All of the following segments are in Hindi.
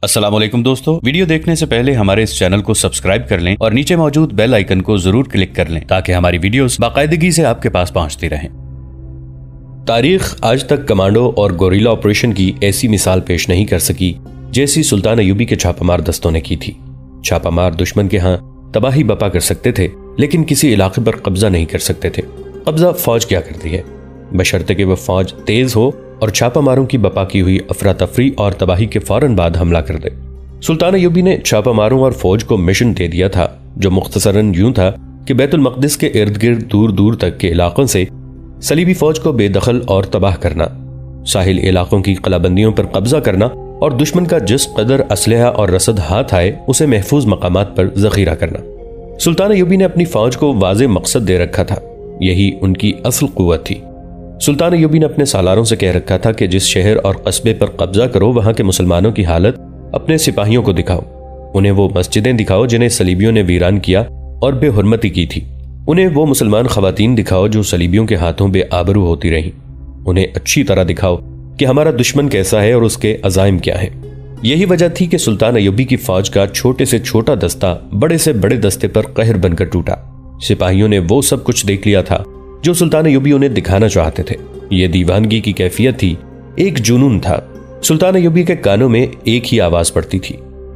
अस्सलाम वालेकुम दोस्तों, वीडियो देखने से पहले हमारे इस चैनल को सब्सक्राइब कर लें और नीचे मौजूद बेल आइकन को जरूर क्लिक कर लें ताकि हमारी वीडियोस बाकायदगी से आपके पास पहुंचती रहें। तारीख आज तक कमांडो और गोरिल्ला ऑपरेशन की ऐसी मिसाल पेश नहीं कर सकी जैसी सुल्तान अय्यूबी के छापामार दस्तों ने की थी। छापामार दुश्मन के यहाँ तबाही बपा कर सकते थे, लेकिन किसी इलाके पर कब्जा नहीं कर सकते थे। कब्जा फौज क्या करती है, बशर्ते कि वह फौज तेज हो और छापामारों की बपा की हुई अफरा तफरी और तबाही के फौरन बाद हमला कर दे। सुल्तान अय्यूबी ने छापामारों और फौज को मिशन दे दिया था, जो मुख्तसरन यूं था कि बैतुल मक़दिस के इर्द गिर्द दूर दूर तक के इलाकों से सलीबी फौज को बेदखल और तबाह करना, साहिल इलाकों की कलाबंदियों पर कब्जा करना और दुश्मन का जिस कदर असलहा और रसद हाथ आए उसे महफूज मकामात पर जखीरा करना। सुल्तान अय्यूबी ने अपनी फौज को वाज़ेह मकसद दे रखा था, यही उनकी असल कुव्वत थी। सुल्तान अय्यूबी ने अपने सालारों से कह रखा था कि जिस शहर और कस्बे पर कब्जा करो वहां के मुसलमानों की हालत अपने सिपाहियों को दिखाओ। उन्हें वो मस्जिदें दिखाओ जिन्हें सलीबियों ने वीरान किया और बेहुरमती की थी। उन्हें वो मुसलमान खवातीन दिखाओ जो सलीबियों के हाथों बेआबरू होती रहीं। उन्हें अच्छी तरह दिखाओ कि हमारा दुश्मन कैसा है और उसके अज़ाइम क्या है। यही वजह थी कि सुल्तान अय्यूबी की फौज का छोटे से छोटा दस्ता बड़े से बड़े दस्ते पर कहर बनकर टूटा। सिपाहियों ने वो सब कुछ देख लिया था जो सुल्तान अय्यूबी उन्हें दिखाना चाहते थे। यह दीवानगी की कैफियत थी, एक जुनून था। सुल्तान अय्यूबी के कानों में एक ही आवाज पड़ती थी,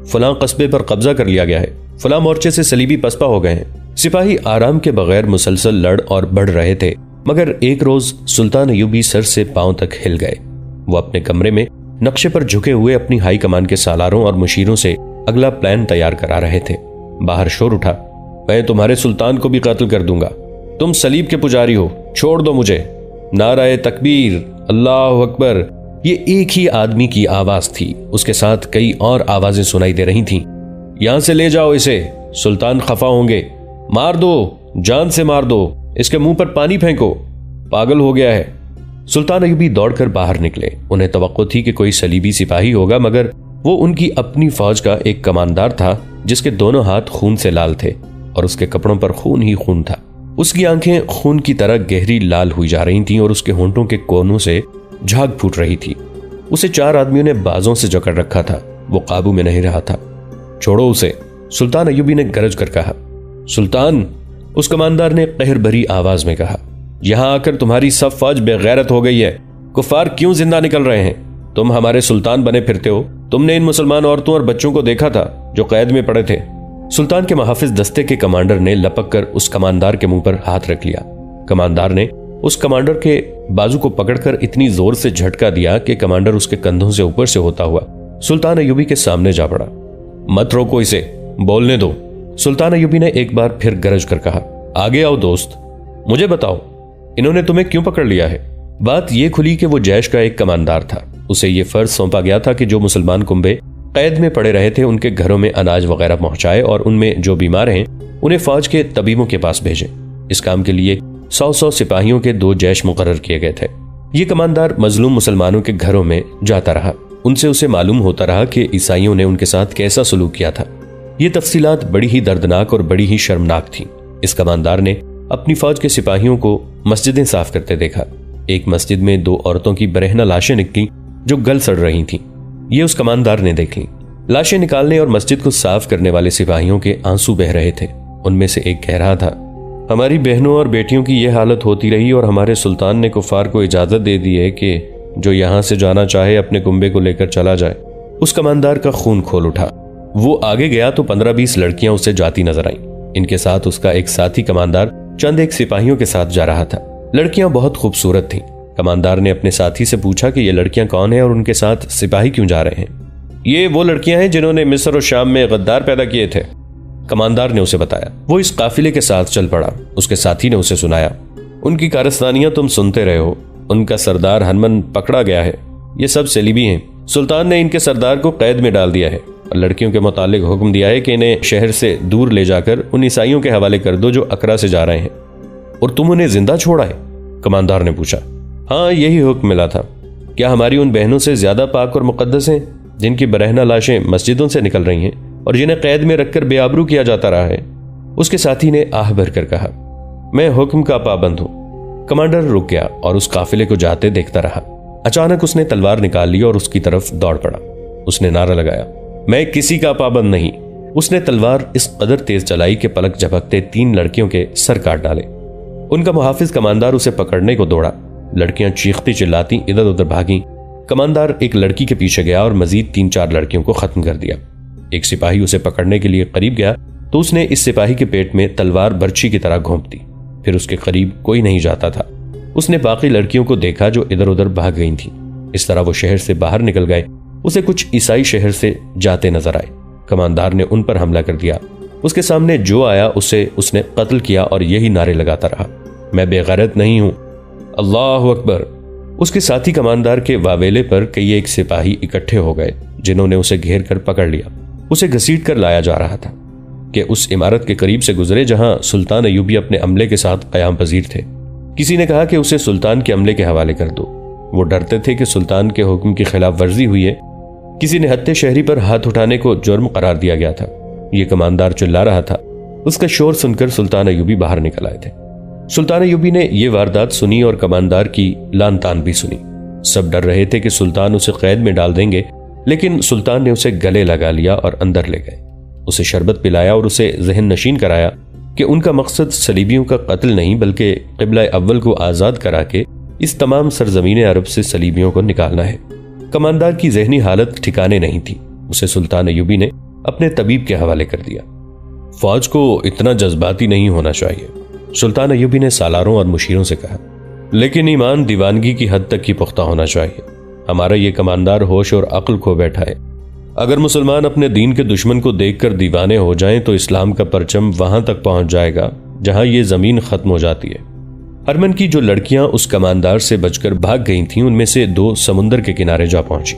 फलां कस्बे पर कब्जा कर लिया गया है, फलां मोर्चे से सलीबी पसपा हो गए हैं। सिपाही आराम के बगैर मुसलसल लड़ और बढ़ रहे थे, मगर एक रोज सुल्तान अय्यूबी सर से पांव तक हिल गए। वो अपने कमरे में नक्शे पर झुके हुए अपनी हाई कमान के सालारों और मुशीरों से अगला प्लान तैयार करा रहे थे। बाहर शोर उठा, मैं तुम्हारे सुल्तान को भी कातिल कर दूंगा, तुम सलीब के पुजारी हो, छोड़ दो मुझे। नाराए तकबीर, अल्लाह अकबर। ये एक ही आदमी की आवाज थी, उसके साथ कई और आवाजें सुनाई दे रही थीं। यहां से ले जाओ इसे, सुल्तान खफा होंगे, मार दो, जान से मार दो, इसके मुंह पर पानी फेंको, पागल हो गया है। सुल्तान अय्यूबी दौड़कर बाहर निकले। उन्हें तवक्को थी कि कोई सलीबी सिपाही होगा, मगर वो उनकी अपनी फौज का एक कमांडर था जिसके दोनों हाथ खून से लाल थे और उसके कपड़ों पर खून ही खून था। उसकी आंखें खून की तरह गहरी लाल हुई जा रही थीं और उसके होंठों के कोनों से झाग फूट रही थी। उसे 4 आदमियों ने बाजों से जकड़ रखा था, वो काबू में नहीं रहा था। छोड़ो उसे, सुल्तान अय्यूबी ने गरज कर कहा। सुल्तान, उस कमांडर ने कहर भरी आवाज में कहा, यहां आकर तुम्हारी सब फौज बेगैरत हो गई है। कुफार क्यों जिंदा निकल रहे हैं? तुम हमारे सुल्तान बने फिरते हो। तुमने इन मुसलमान औरतों और बच्चों को देखा था जो कैद में पड़े थे। सुल्तान के मुहाफिज दस्ते के कमांडर ने लपक कर उस कमांडर के मुंह पर हाथ रख लिया। कमांडर ने उस कमांडर के बाजू को पकड़कर इतनी जोर से झटका दिया कि कमांडर उसके कंधों से ऊपर से होता हुआ सुल्तान अय्यूबी के सामने जा पड़ा। मत रोको इसे, बोलने दो। सुल्तान अय्यूबी ने एक बार फिर गरज कर कहा, आगे आओ दोस्त, मुझे बताओ इन्होंने तुम्हें क्यों पकड़ लिया है? बात यह खुली कि वो जैश का एक कमांडर था। उसे यह फर्ज सौंपा गया था कि जो मुसलमान कुंबे कैद में पड़े रहे थे उनके घरों में अनाज वगैरह पहुंचाए और उनमें जो बीमार हैं उन्हें फौज के तबीबों के पास भेजे। इस काम के लिए 100 सिपाहियों के 2 जैश मुकर्रर किए गए थे। ये कमांडर मजलूम मुसलमानों के घरों में जाता रहा। उनसे उसे मालूम होता रहा कि ईसाइयों ने उनके साथ कैसा सलूक किया था। ये तफसीलात बड़ी ही दर्दनाक और बड़ी ही शर्मनाक थी। इस कमांडर ने अपनी फौज के सिपाहियों को मस्जिदें साफ करते देखा। एक मस्जिद में 2 औरतों की बरहना लाशें निकली जो गल सड़ रही थीं। ये उस कमांडर ने देख ली। लाशें निकालने और मस्जिद को साफ करने वाले सिपाहियों के आंसू बह रहे थे। उनमें से एक कह रहा था, हमारी बहनों और बेटियों की यह हालत होती रही और हमारे सुल्तान ने कुफार को इजाजत दे दी है कि जो यहां से जाना चाहे अपने कुंबे को लेकर चला जाए। उस कमांडर का खून खोल उठा। वो आगे गया तो 15-20 लड़कियां उसे जाती नजर आईं। इनके साथ उसका एक साथी कमांडर चंद एक सिपाहियों के साथ जा रहा था। लड़कियां बहुत खूबसूरत थीं। कमांडर ने अपने साथी से पूछा कि ये लड़कियां कौन हैं और उनके साथ सिपाही क्यों जा रहे हैं। ये वो लड़कियां हैं जिन्होंने मिस्र और शाम में गद्दार पैदा किए थे, कमांडर ने उसे बताया। वो इस काफिले के साथ चल पड़ा। उसके साथी ने उसे सुनाया, उनकी कारस्तानियां तुम सुनते रहे हो। उनका सरदार हनमन पकड़ा गया है। ये सब सलीबी हैं। सुल्तान ने इनके सरदार को कैद में डाल दिया है और लड़कियों के मुतालिक हुक्म दिया है कि इन्हें शहर से दूर ले जाकर उन ईसाइयों के हवाले कर दो जो अकरा से जा रहे हैं। और तुम उन्हें जिंदा छोड़ा है? कमांडर ने पूछा। हाँ, यही हुक्म मिला था। क्या हमारी उन बहनों से ज्यादा पाक और मुकद्दस हैं जिनकी बरहना लाशें मस्जिदों से निकल रही हैं और जिन्हें कैद में रखकर बेआबरू किया जाता रहा है? उसके साथी ने आह भरकर कहा, मैं हुक्म का पाबंद हूं। कमांडर रुक गया और उस काफिले को जाते देखता रहा। अचानक उसने तलवार निकाल ली और उसकी तरफ दौड़ पड़ा। उसने नारा लगाया, मैं किसी का पाबंद नहीं। उसने तलवार इस कदर तेज चलाई कि पलक झपकते 3 लड़कियों के सर काट डाले। उनका मुहाफिज कमांदार उसे पकड़ने को दौड़ा। लड़कियां चीखती चिल्लाती इधर उधर भागी। कमांदार एक लड़की के पीछे गया और मजीद 3-4 लड़कियों को खत्म कर दिया। एक सिपाही उसे पकड़ने के लिए करीब गया तो उसने इस सिपाही के पेट में तलवार बर्छी की तरह घोंप दी। फिर उसके करीब कोई नहीं जाता था। उसने बाकी लड़कियों को देखा जो इधर उधर भाग गई थीं। इस तरह वो शहर से बाहर निकल गए। उसे कुछ ईसाई शहर से जाते नजर आए। कमांदार ने उन पर हमला कर दिया। उसके सामने जो आया उसे उसने कत्ल किया और यही नारे लगाता रहा, मैं बेगैरत नहीं हूं, अल्लाह अकबर। उसके साथी कमांदार के वावेले पर कई एक सिपाही इकट्ठे हो गए जिन्होंने उसे घेर कर पकड़ लिया। उसे घसीट कर लाया जा रहा था कि उस इमारत के करीब से गुजरे जहां सुल्तान अय्यूबी अपने अमले के साथ कयाम पजीर थे। किसी ने कहा कि उसे सुल्तान के अमले के हवाले कर दो। वो डरते थे कि सुल्तान के हुक्म की खिलाफ वर्जी हुई है। किसी ने हत्या शहरी पर हाथ उठाने को जुर्म करार दिया गया था। ये कमांदार चिल्ला रहा था। उसका शोर सुनकर सुल्तान अय्यूबी बाहर निकल आए थे। सुल्तान अय्यूबी ने यह वारदात सुनी और कमांदार की लान तान भी सुनी। सब डर रहे थे कि सुल्तान उसे कैद में डाल देंगे, लेकिन सुल्तान ने उसे गले लगा लिया और अंदर ले गए। उसे शरबत पिलाया और उसे जहन नशीन कराया कि उनका मकसद सलीबियों का कत्ल नहीं बल्कि क़िबला अव्वल को आज़ाद करा के इस तमाम सरजमीन अरब से सलीबियों को निकालना है। कमांदार की जहनी हालत ठिकाने नहीं थी। उसे सुल्तान अय्यूबी ने अपने तबीब के हवाले कर दिया। फौज को इतना जज्बाती नहीं होना चाहिए, सुल्तान अय्यूबी ने सालारों और मुशीरों से कहा, लेकिन ईमान दीवानगी की हद तक ही पुख्ता होना चाहिए। हमारा ये कमांदार होश और अक्ल खो बैठा है। अगर मुसलमान अपने दीन के दुश्मन को देखकर दीवाने हो जाएं तो इस्लाम का परचम वहां तक पहुंच जाएगा जहां ये जमीन खत्म हो जाती है। हरमन की जो लड़कियां उस कमांदार से बचकर भाग गई थीं, उनमें से 2 समुंदर के किनारे जा पहुंची।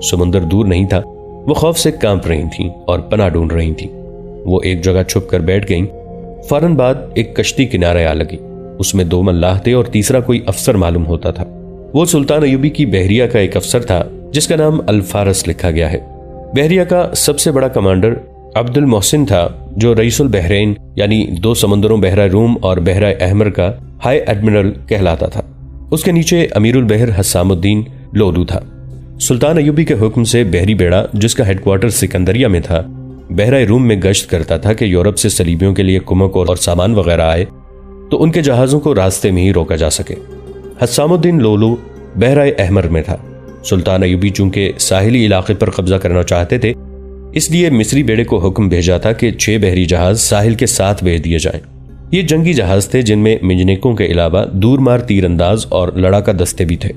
समुंदर दूर नहीं था। वो खौफ से कांप रही थीं और पनाह ढूंढ रही थीं। वो एक जगह छुप कर बैठ गईं। फौरन बाद एक कश्ती किनारे आ लगी। उसमें 2 मल्लाह थे और तीसरा कोई अफसर मालूम होता था। वो सुल्तान अय्यूबी की बहरिया का एक अफसर था जिसका नाम अल-फारस लिखा गया है। बहरिया का सबसे बड़ा कमांडर अब्दुल मोहसिन था, जो रईसुल बहरैन यानी 2 समुंदरों बहरा रूम और बहरा अहमर का हाई एडमिरल कहलाता था। उसके नीचे अमीरुल बहर हसामुद्दीन लोलू था। सुल्तान अय्यूबी के हुक्म से बहरी बेड़ा, जिसका हेडक्वार्टर सिकंदरिया में था, बहरा रूम में गश्त करता था कि यूरोप से सलीबियों के लिए कुमक और सामान वगैरह आए तो उनके जहाजों को रास्ते में ही रोका जा सके। हसामुद्दीन लोलू बहरा अहमर में था। सुल्तान अय्यूबी चूंकि साहिली इलाके पर कब्जा करना चाहते थे, इसलिए मिस्री बेड़े को हुक्म भेजा था कि 6 बहरी जहाज साहिल के साथ भेज दिए जाएं। ये जंगी जहाज थे जिनमें मिंजनिकों के अलावा दूरमार तीरंदाज और लड़ाका दस्ते भी थे।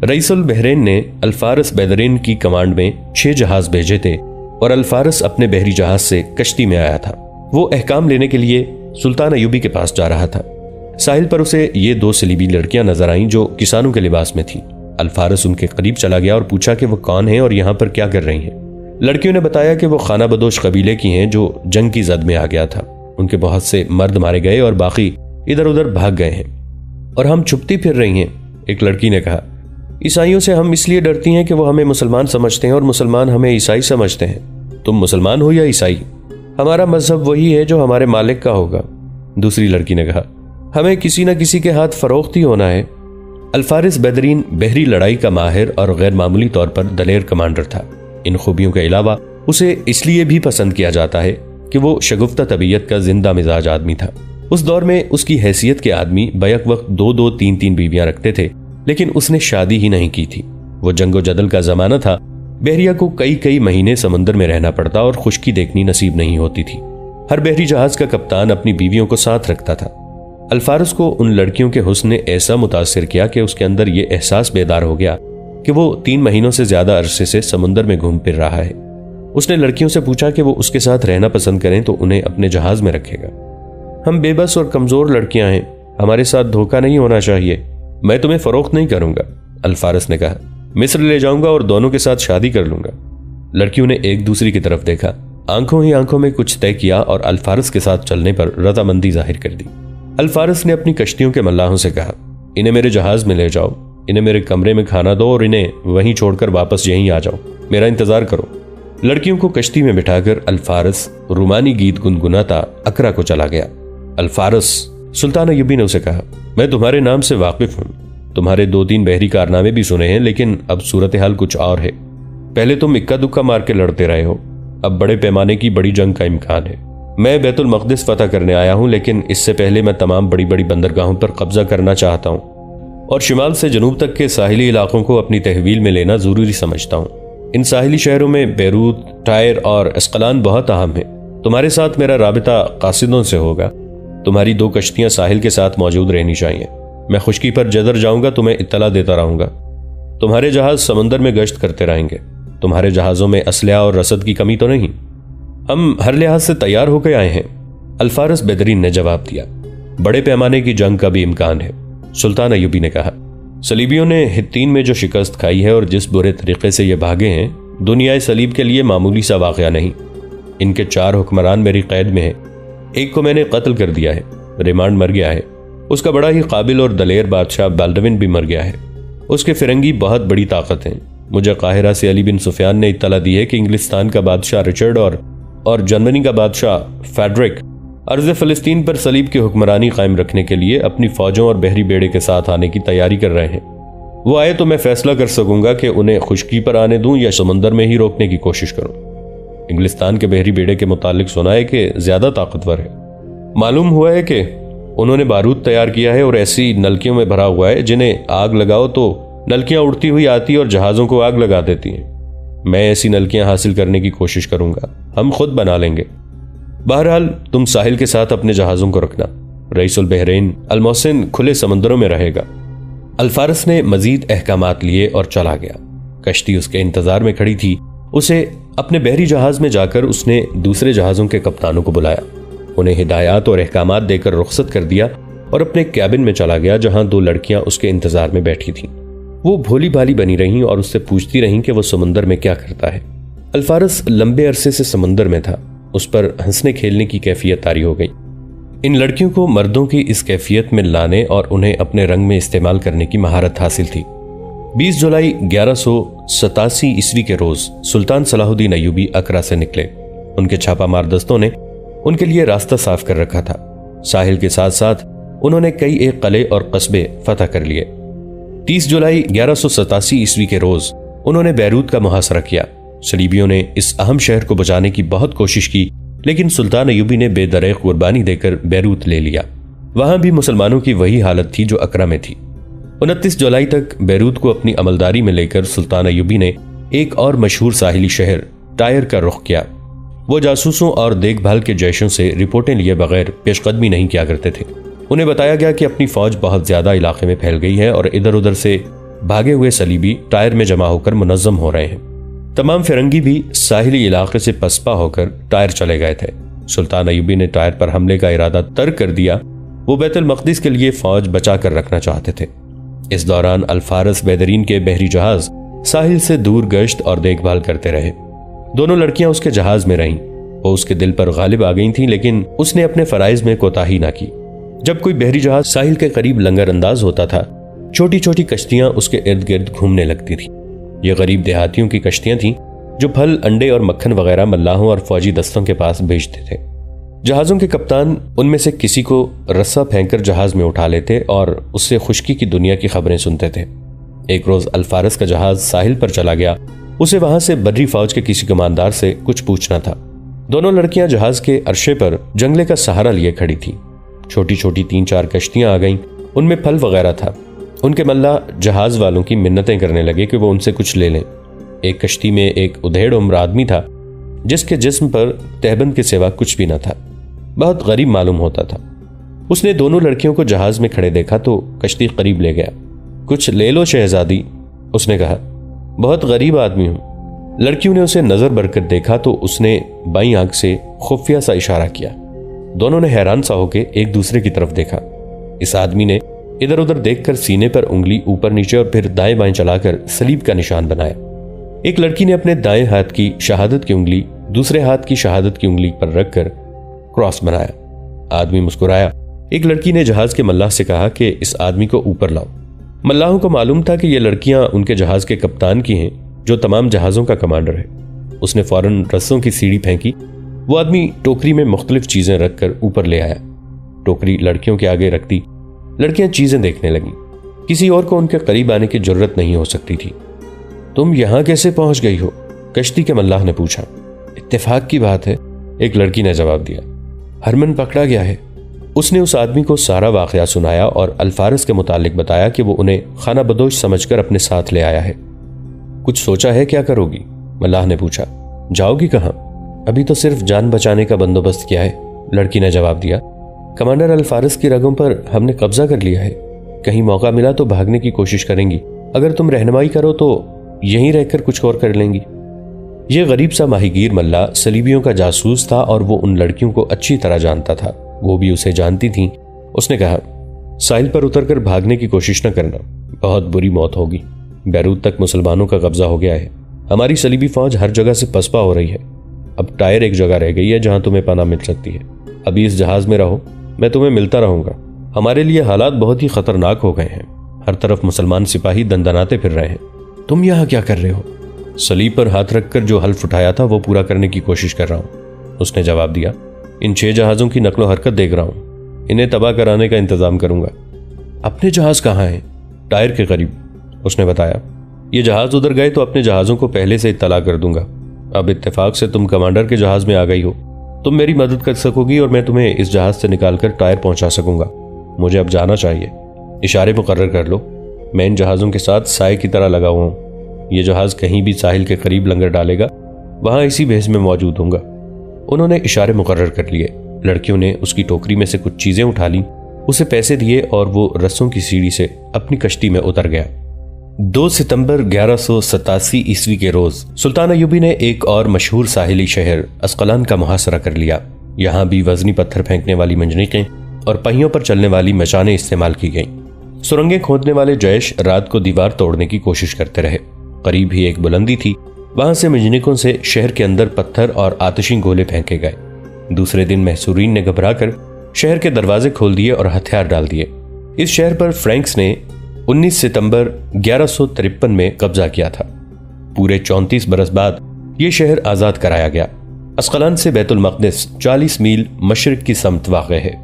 रईसुल बहरैन ने अल-फारस बेदरीन की कमांड में 6 जहाज भेजे थे और अल-फारस अपने बहरी जहाज से कश्ती में आया था। वो अहकाम लेने के लिए सुल्तान अय्यूबी के पास जा रहा था। साहिल पर उसे ये 2 सलीबी लड़कियां नजर आईं जो किसानों के लिबास में थीं। अल-फारस उनके करीब चला गया और पूछा कि वो कौन हैं और यहाँ पर क्या कर रही हैं। लड़कियों ने बताया कि वो खाना बदोश कबीले की हैं जो जंग की जद में आ गया था। उनके बहुत से मर्द मारे गए और बाकी इधर उधर भाग गए हैं और हम छुपती फिर रही हैं। एक लड़की ने कहा, ईसाइयों से हम इसलिए डरती हैं कि वो हमें मुसलमान समझते हैं और मुसलमान हमें ईसाई समझते हैं। तुम मुसलमान हो या ईसाई, हमारा मजहब वही है जो हमारे मालिक का होगा। दूसरी लड़की ने कहा, हमें किसी न किसी के हाथ फरोख्त ही होना है। अल-फारिस बेदरीन बहरी लड़ाई का माहिर और गैर मामूली तौर पर दलेर कमांडर था। इन खूबियों के अलावा उसे इसलिए भी पसंद किया जाता है कि वो शगुफ्ता तबीयत का जिंदा मिजाज आदमी था। उस दौर में उसकी हैसियत के आदमी बैक वक्त 2-2, 3-3 बीवियां रखते थे, लेकिन उसने शादी ही नहीं की थी। वो जंगो जदल का जमाना था। बहरिया को कई महीने समुद्र में रहना पड़ता और खुश्की देखनी नसीब नहीं होती थी। हर बहरी जहाज का कप्तान अपनी बीवियों को साथ रखता था। अल-फारस को उन लड़कियों के हुस्न ने ऐसा मुतासिर किया कि उसके अंदर यह एहसास बेदार हो गया कि वो 3 महीनों से ज्यादा अरसे से समुद्र में घूम फिर रहा है। उसने लड़कियों से पूछा कि वो उसके साथ रहना पसंद करें तो उन्हें अपने जहाज में रखेगा। हम बेबस और कमजोर लड़कियां हैं, हमारे साथ धोखा नहीं होना चाहिए। मैं तुम्हें फरोख्त नहीं करूंगा, अल-फारस ने कहा। मिस्र ले जाऊंगा और दोनों के साथ शादी कर लूंगा। लड़कियों ने एक दूसरी की तरफ देखा, आंखों ही आंखों में कुछ तय किया और अल-फारस के साथ चलने पर रजामंदी जाहिर कर दी। अल-फारस ने अपनी कश्तियों के मल्लाहों से कहा, इन्हें मेरे जहाज में ले जाओ, इन्हें मेरे कमरे में खाना दो और इन्हें वहीं छोड़कर वापस यहीं आ जाओ, मेरा इंतजार करो। लड़कियों को कश्ती में बिठाकर अल-फारस रूमानी गीत गुनगुनाता अकरा को चला गया। अल-फारस, सुल्तान अय्यूबी ने उसे कहा, मैं तुम्हारे नाम से वाकिफ हूं। तुम्हारे 2-3 बहरी कारनामे भी सुने हैं, लेकिन अब सूरत हाल कुछ और है। पहले तुम इक्का दुक्का मार के लड़ते रहे हो, अब बड़े पैमाने की बड़ी जंग का इम्कान है। मैं बैतुल मक़दिस फतह करने आया हूं, लेकिन इससे पहले मैं तमाम बड़ी बड़ी बंदरगाहों पर कब्जा करना चाहता हूं और शिमाल से जनूब तक के साहिली इलाकों को अपनी तहवील में लेना जरूरी समझता हूं। इन साहिली शहरों में बैरूत, टायर और अस्कलान बहुत अहम है। तुम्हारे साथ मेरा राबिता कासिदों से होगा। तुम्हारी 2 कश्तियां साहिल के साथ मौजूद रहनी चाहिए। मैं खुश्की पर जदर जाऊंगा, तुम्हें इत्तला देता रहूंगा। तुम्हारे जहाज समंदर में गश्त करते रहेंगे। तुम्हारे जहाजों में असलहा और रसद की कमी तो नहीं? हम हर लिहाज से तैयार होकर आए हैं, अल्फारस बेदरीन ने जवाब दिया। बड़े पैमाने की जंग का भी इम्कान है, सुल्तान अयूबी ने कहा। सलीबियों ने हित्तीन में जो शिकस्त खाई है और जिस बुरे तरीके से ये भागे हैं, दुनियाए सलीब के लिए मामूली सा वाक़या नहीं। इनके 4 हुक्मरान मेरी कैद में हैं। एक को मैंने कत्ल कर दिया है, रिमांड मर गया है। उसका बड़ा ही काबिल और दलेर बादशाह बाल्डविन भी मर गया है। उसके फिरंगी बहुत बड़ी ताकत हैं। मुझे काहिरा से अली बिन सुफियान ने इत्तला दी है कि इंग्लिस्तान का बादशाह रिचर्ड और जर्मनी का बादशाह फेडरिक अर्ज़ फ़लस्तीन पर सलीब की हुक्मरानी कायम रखने के लिए अपनी फौजों और बहरी बेड़े के साथ आने की तैयारी कर रहे हैं। वो आए तो मैं फैसला कर सकूंगा कि उन्हें खुश्की पर आने दूं या समंदर में ही रोकने की कोशिश करूं। इंग्लिस्तान के बहरी बेड़े के मुतालिक सुना है कि ज्यादा ताकतवर है। मालूम हुआ है कि उन्होंने बारूद तैयार किया है और ऐसी नलकियों में भरा हुआ है जिन्हें आग लगाओ तो नलकियां उड़ती हुई आती और जहाजों को आग लगा देती हैं। मैं ऐसी नलकियां हासिल करने की कोशिश करूंगा। हम खुद बना लेंगे। बहरहाल तुम साहिल के साथ अपने जहाजों को रखना। रईसुल बहरीन अल मोहसिन खुले समंदरों में रहेगा। अल्फारस ने मजीद अहकामात लिए और चला गया। कश्ती उसके इंतजार में खड़ी थी। उसे अपने बहरी जहाज में जाकर उसने दूसरे जहाजों के कप्तानों को बुलाया, उन्हें हिदायत और अहकामात देकर रुखसत कर दिया और अपने कैबिन में चला गया, जहां 2 लड़कियां उसके इंतजार में बैठी थीं। वो भोली भाली बनी रहीं और उससे पूछती रहीं कि वो समंदर में क्या करता है। अल्फारस लंबे अरसे से समंदर में था। उस पर हंसने खेलने की कैफियत तारी हो गई। इन लड़कियों को मर्दों की इस कैफियत में लाने और उन्हें अपने रंग में इस्तेमाल करने की महारत हासिल थी। 20 जुलाई 1187 ईस्वी के रोज सुल्तान सलाहुद्दीन अयूबी अकरा से निकले। उनके छापामार दस्तों ने उनके लिए रास्ता साफ कर रखा था। साहिल के साथ साथ उन्होंने कई एक किले और कस्बे फतह कर लिए। 30 जुलाई 1187 ईस्वी के रोज उन्होंने बैरूत का मुहासरा किया। सलीबियों ने इस अहम शहर को बचाने की बहुत कोशिश की, लेकिन सुल्तान अयूबी ने बेदरेक कुर्बानी देकर बैरूत ले लिया। वहां भी मुसलमानों की वही हालत थी जो अकरा में थी। 29 जुलाई तक बैरूत को अपनी अमलदारी में लेकर सुल्तान अयूबी ने एक और मशहूर साहिली शहर टायर का रुख किया। वो जासूसों और देखभाल के जैशों से रिपोर्टें लिए बगैर पेशकदमी नहीं किया करते थे। उन्हें बताया गया कि अपनी फौज बहुत ज्यादा इलाके में फैल गई है और इधर उधर से भागे हुए सलीबी टायर में जमा होकर मुनज़्ज़म हो रहे हैं। तमाम फिरंगी भी साहिली इलाके से पसपा होकर टायर चले गए थे। सुल्तान अयूबी ने टायर पर हमले का इरादा तर्क कर दिया। वो बैतुल मक़दिस के लिए फौज बचा कर रखना चाहते थे। इस दौरान अल्फारस बेदरीन के बहरी जहाज साहिल से दूर गश्त और देखभाल करते रहे। दोनों लड़कियां उसके जहाज में रहीं। वो उसके दिल पर गालिब आ गई थीं, लेकिन उसने अपने फराइज में कोताही ना की। जब कोई बहरी जहाज साहिल के करीब लंगर अंदाज होता था, छोटी छोटी कश्तियां उसके इर्द गिर्द घूमने लगती थी। ये गरीब देहातियों की कश्तियां थीं जो फल, अंडे और मक्खन वगैरह मल्लाहों और फौजी दस्तों के पास भेजते थे। जहाजों के कप्तान उनमें से किसी को रस्सा फेंककर जहाज में उठा लेते और उससे खुश्की की दुनिया की खबरें सुनते थे। एक रोज अल्फारस का जहाज साहिल पर चला गया। उसे वहां से बर्री फौज के किसी कमांडर से कुछ पूछना था। दोनों लड़कियां जहाज के अरशे पर जंगले का सहारा लिए खड़ी थी। छोटी छोटी 3-4 कश्तियां आ गईं, उनमें फल वगैरह था। उनके मल्ला जहाज वालों की मिन्नतें करने लगे कि वो उनसे कुछ ले लें। एक कश्ती में एक उधेड़ उम्र आदमी था जिसके जिस्म पर तहबंद के सिवा कुछ भी न था। बहुत गरीब मालूम होता था। उसने दोनों लड़कियों को जहाज में खड़े देखा तो कश्ती करीब ले गया। कुछ ले लो शहजादी, उसने कहा। बहुत गरीब आदमी हूं। लड़कियों ने उसे नजर भरकर देखा तो उसने बाईं आंख से खुफिया सा इशारा किया। दोनों ने हैरान सा होकर एक दूसरे की तरफ देखा। इस आदमी ने इधर उधर देखकर सीने पर उंगली ऊपर नीचे और फिर दाएं बाएं चलाकर सलीब का निशान बनाया। एक लड़की ने अपने दाएं हाथ की शहादत की उंगली दूसरे हाथ की शहादत की उंगली पर रखकर क्रॉस बनाया। आदमी मुस्कुराया। एक लड़की ने जहाज के मल्लाह से कहा कि इस आदमी को ऊपर लाओ। मल्लाहों को मालूम था कि ये लड़कियां उनके जहाज के कप्तान की हैं, जो तमाम जहाजों का कमांडर है। उसने फौरन रस्सों की सीढ़ी फेंकी। वो आदमी टोकरी में मुख्तलिफ चीजें रखकर ऊपर ले आया। टोकरी लड़कियों के आगे रखती। लड़कियां चीजें देखने लगीं। किसी और को उनके करीब आने की जरूरत नहीं हो सकती थी। तुम यहां कैसे पहुंच गई हो? कश्ती के मल्लाह ने पूछा। इत्तेफाक की बात है, एक लड़की ने जवाब दिया। हरमन पकड़ा गया है। उसने उस आदमी को सारा वाकया सुनाया और अल्फारस के मुतालिक बताया कि वो उन्हें खाना बदोश समझकर अपने साथ ले आया है। कुछ सोचा है क्या करोगी? मल्लाह ने पूछा। जाओगी कहाँ? अभी तो सिर्फ जान बचाने का बंदोबस्त किया है, लड़की ने जवाब दिया। कमांडर अल्फारस की रगों पर हमने कब्जा कर लिया है। कहीं मौका मिला तो भागने की कोशिश करेंगी। अगर तुम रहनुमाई करो तो यहीं रहकर कुछ और कर लेंगी। यह गरीब सा माहीगीर मल्ला सलीबियों का जासूस था और वो उन लड़कियों को अच्छी तरह जानता था। वो भी उसे जानती थीं। उसने कहा, साहिल पर उतरकर भागने की कोशिश न करना, बहुत बुरी मौत होगी। बैरूत तक मुसलमानों का कब्जा हो गया है। हमारी सलीबी फौज हर जगह से पसपा हो रही है। अब टायर एक जगह रह गई है जहां तुम्हें पनाह मिल सकती है। अभी इस जहाज में रहो, मैं तुम्हें मिलता रहूंगा। हमारे लिए हालात बहुत ही खतरनाक हो गए हैं। हर तरफ मुसलमान सिपाही दंदनाते फिर रहे हैं। तुम यहाँ क्या कर रहे हो? सलीब पर हाथ रखकर जो हल्फ उठाया था वो पूरा करने की कोशिश कर रहा हूं, उसने जवाब दिया। इन 6 जहाजों की नकलो हरकत देख रहा हूं। इन्हें तबाह कराने का इंतजाम करूंगा। अपने जहाज कहाँ हैं? टायर के करीब, उसने बताया। ये जहाज उधर गए तो अपने जहाजों को पहले से इत्तला कर दूंगा। अब इत्तेफाक से तुम कमांडर के जहाज में आ गई हो। तुम मेरी मदद कर सकोगी और मैं तुम्हें इस जहाज से निकालकर टायर पहुंचा सकूंगा। मुझे अब जाना चाहिए। इशारे मुकर्रर कर लो। मैं इन जहाज़ों के साथ साए की तरह लगा हुआ हूं। ये जहाज कहीं भी साहिल के करीब लंगर डालेगा, वहां इसी भेस में मौजूद होऊंगा। उन्होंने इशारे मुकर्रर कर लिए। लड़कियों ने उसकी टोकरी में से कुछ चीजें उठा ली, उसे पैसे दिए और वो रस्सों की सीढ़ी से अपनी कश्ती में उतर गया। 2 सितंबर 1187 ईस्वी के रोज सुल्तान अय्यूबी ने एक और मशहूर साहिली शहर अस्कलान का मुहासरा कर लिया। यहां भी वजनी पत्थर फेंकने वाली मंजनीकें और पहियों पर चलने वाली मचानें इस्तेमाल की गईं। सुरंगें खोदने वाले जैश रात को दीवार तोड़ने की कोशिश करते रहे। करीब ही एक बुलंदी थी, वहां से मंजनीकों से शहर के अंदर पत्थर और आतिशी गोले फेंके गए। दूसरे दिन महसूरीन ने घबराकर शहर के दरवाजे खोल दिए और हथियार डाल दिए। इस शहर पर फ्रैंक्स ने 19 सितंबर 1153 में कब्जा किया था। पूरे 34 बरस बाद यह शहर आजाद कराया गया। अस्कलान से बैतुल मक़दिस 40 मील मशरिक की समत वाक़े है।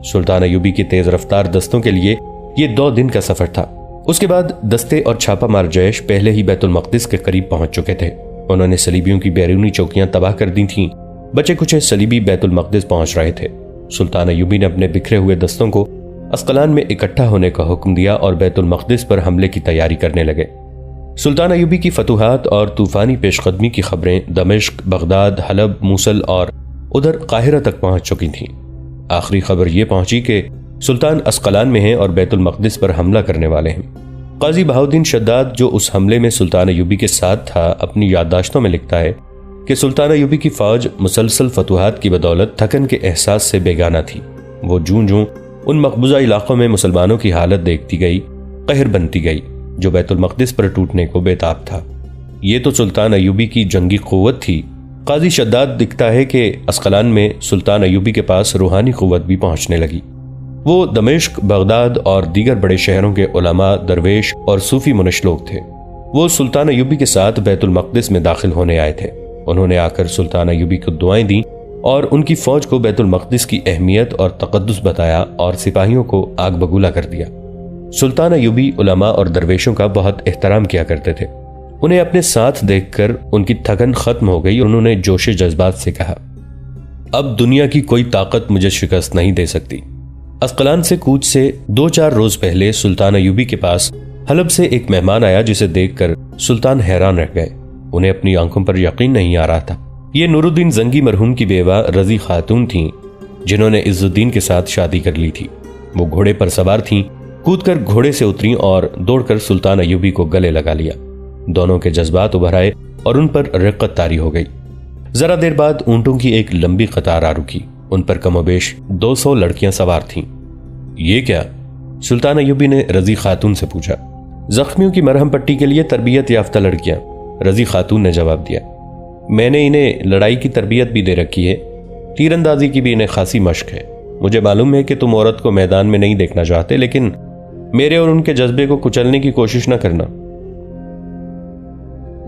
सुल्तान अय्यूबी के तेज रफ्तार दस्तों के लिए यह 2 दिन का सफर था। उसके बाद दस्ते और छापामार जैश पहले ही बैतुल मक़दिस के करीब पहुंच चुके थे। उन्होंने सलीबियों की बैरूनी चौकियां तबाह कर दी थीं। बचे कुछ सलीबी बैतुल मक़दिस पहुंच रहे थे। सुल्तान अय्यूबी ने अपने बिखरे हुए दस्तों को अस्कलान में इकट्ठा होने का हुक्म दिया और बैतुल मक़दिस पर हमले की तैयारी करने लगे। सुल्तान अय्यूबी की फतूहात और तूफानी पेशकदमी की खबरें दमिश्क, बगदाद, हलब, मूसल और उधर काहिरा तक पहुंच चुकी थीं। आखिरी खबर यह पहुंची कि सुल्तान अस्कलान में हैं और बैतुल मक़दिस पर हमला करने वाले हैं। काजी बहाउद्दीन शद्दाद, जो उस हमले में सुल्तान अय्यूबी के साथ था, अपनी याददाश्तों में लिखता है कि सुल्तान अय्यूबी की फौज मुसलसल फतूहात की बदौलत थकन के एहसास से बेगाना थी। वो जूं जूं उन मकबूजा इलाकों में मुसलमानों की हालत देखती गई, कहर बनती गई, जो बैतुल मक़दिस पर टूटने को बेताब था। ये तो सुल्तान अय्यूबी की जंगी क़ुव्वत थी। काजी शद्दाद दिखता है कि अस्कलान में सुल्तान अय्यूबी के पास रूहानी क़ुव्वत भी पहुंचने लगी। वो दमिश्क, बगदाद और दीगर बड़े शहरों के उलमा, दरवेश और सूफी मुनिश लोग थे। वो सुल्तान अय्यूबी के साथ बैतुल मक़दिस में दाखिल होने आए थे। उन्होंने आकर सुल्तान अय्यूबी को दुआएं दी और उनकी फौज को बैतुल मक़दिस की अहमियत और तक़द्दुस बताया और सिपाहियों को आग बगूला कर दिया। सुल्तान अय्यूबी उलमा और दरवेशों का बहुत एहतराम किया करते थे। उन्हें अपने साथ देखकर उनकी थकन खत्म हो गई और उन्होंने जोशे जज्बात से कहा, अब दुनिया की कोई ताकत मुझे शिकस्त नहीं दे सकती। अस्कलान से कूच से 2-4 रोज पहले सुल्तान अय्यूबी के पास हलब से एक मेहमान आया, जिसे देखकर सुल्तान हैरान रह गए। उन्हें अपनी आंखों पर यकीन नहीं आ रहा था। ये नूरुद्दीन जंगी मरहूम की बेवा रजी खातून थीं, जिन्होंने इज्जुद्दीन के साथ शादी कर ली थी। वो घोड़े पर सवार थीं, कूदकर घोड़े से उतरी और दौड़कर सुल्तान अय्यूबी को गले लगा लिया। दोनों के जज्बात उभर आए और उन पर रिक्कत तारी हो गई। जरा देर बाद ऊंटों की एक लंबी कतार आ रुकी। उन पर कमोबेश 200 लड़कियां सवार थीं। ये क्या? सुल्तान अय्यूबी ने रजी खातून से पूछा। जख्मियों की मरहम पट्टी के लिए तरबियत याफ्ता लड़कियां, रजी खातून ने जवाब दिया। मैंने इन्हें लड़ाई की तरबियत भी दे रखी है, तीरंदाजी की भी इन्हें खासी मश्क है। मुझे मालूम है कि तुम औरत को मैदान में नहीं देखना चाहते, लेकिन मेरे और उनके जज्बे को कुचलने की कोशिश न करना।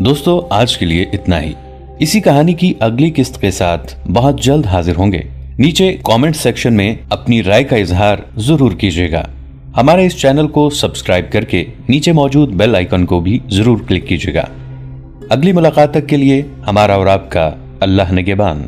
दोस्तों, आज के लिए इतना ही। इसी कहानी की अगली किस्त के साथ बहुत जल्द हाजिर होंगे। नीचे कमेंट सेक्शन में अपनी राय का इजहार जरूर कीजिएगा। हमारे इस चैनल को सब्सक्राइब करके नीचे मौजूद बेल आइकन को भी जरूर क्लिक कीजिएगा। अगली मुलाकात तक के लिए हमारा और आपका अल्लाह निगहबान।